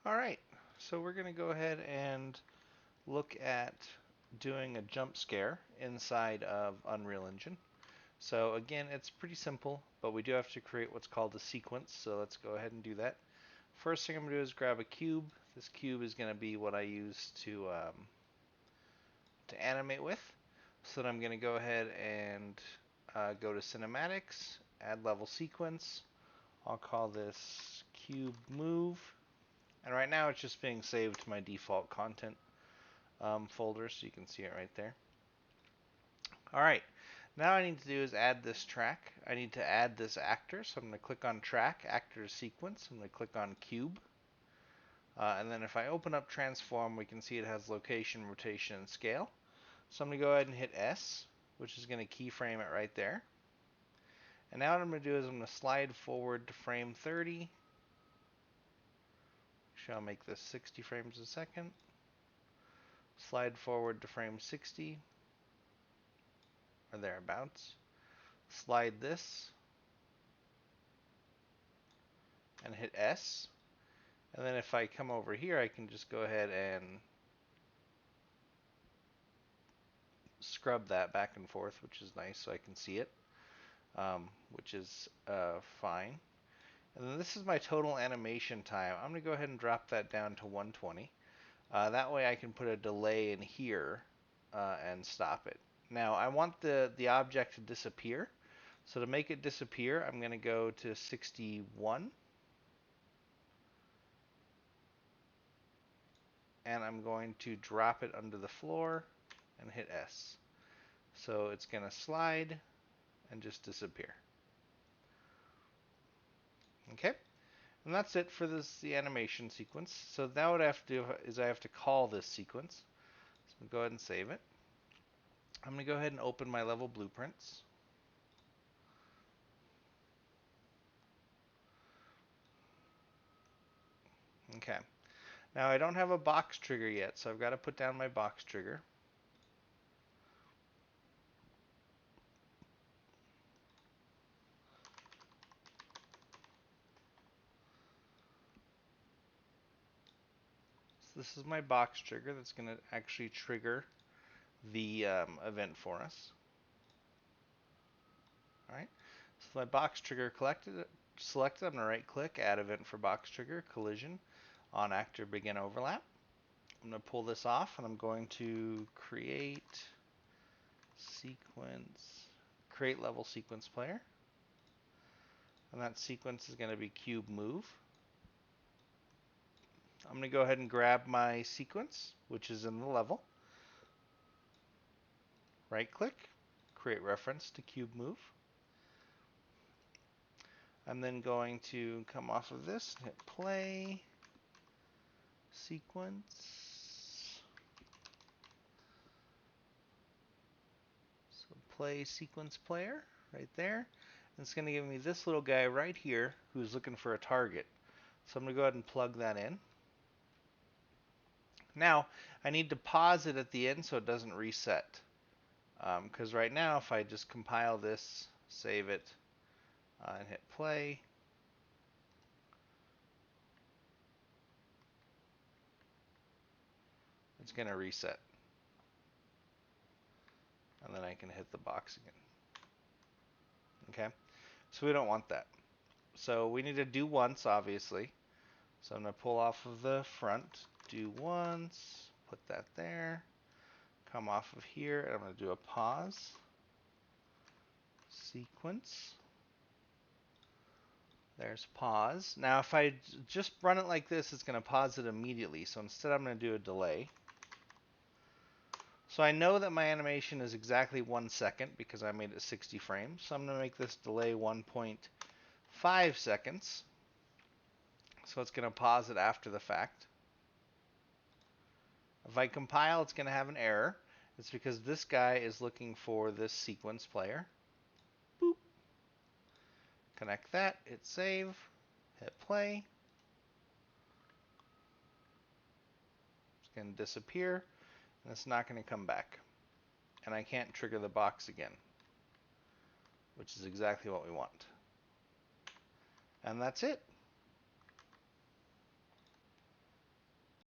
All right, so we're going to go ahead and look at doing a jump scare inside of Unreal Engine. So again, it's pretty simple, but we do have to create what's called a sequence. So let's go ahead and do that. First thing I'm going to do is grab a cube. This cube is going to be what I use to animate with. So then I'm going to go ahead and go to cinematics, add level sequence. I'll call this cube move. And right now it's just being saved to my default content folder, so you can see it right there. All right, now I need to do is add this track. I need to add this actor, so I'm going to click on track, actor sequence. I'm going to click on cube. And then if I open up transform, we can see it has location, rotation, and scale. So I'm going to go ahead and hit S, which is going to keyframe it right there. And now what I'm going to do is I'm going to slide forward to frame 30. Actually, I'll make this 60 frames a second. Slide forward to frame 60, or thereabouts. Slide this, and hit S. And then if I come over here, I can just go ahead and scrub that back and forth, which is nice, so I can see it, which is fine. And then this is my total animation time. I'm going to go ahead and drop that down to 120. That way I can put a delay in here and stop it. Now I want the object to disappear. So to make it disappear, I'm going to go to 61. And I'm going to drop it under the floor and hit S. So it's going to slide and just disappear. Okay, and that's it for the animation sequence. So now what I have to do is I have to call this sequence. So go ahead and save it. I'm going to go ahead and open my level blueprints. Okay, now I don't have a box trigger yet, so I've got to put down my box trigger. So this is my box trigger that's going to actually trigger the event for us. All right, so my box trigger selected, I'm going to right click, add event for box trigger, collision, on actor begin overlap. I'm going to pull this off and I'm going to create sequence, create level sequence player. And that sequence is going to be cube move. I'm going to go ahead and grab my sequence, which is in the level. Right click, create reference to cube move. I'm then going to come off of this and hit play, sequence. So play sequence player right there. And it's going to give me this little guy right here who's looking for a target. So I'm going to go ahead and plug that in. Now, I need to pause it at the end so it doesn't reset. Because right now, if I just compile this, save it, and hit play, it's going to reset. And then I can hit the box again. Okay? So we don't want that. So we need to do once, obviously. So I'm going to pull off of the front, do once, put that there, come off of here, and I'm going to do a pause, sequence. There's pause. Now if I just run it like this, it's going to pause it immediately. So instead I'm going to do a delay. So I know that my animation is exactly 1 second because I made it 60 frames. So I'm going to make this delay 1.5 seconds. So it's going to pause it after the fact. If I compile, it's going to have an error. It's because this guy is looking for this sequence player. Boop. Connect that, hit save, hit play. It's going to disappear, and it's not going to come back. And I can't trigger the box again, which is exactly what we want. And that's it.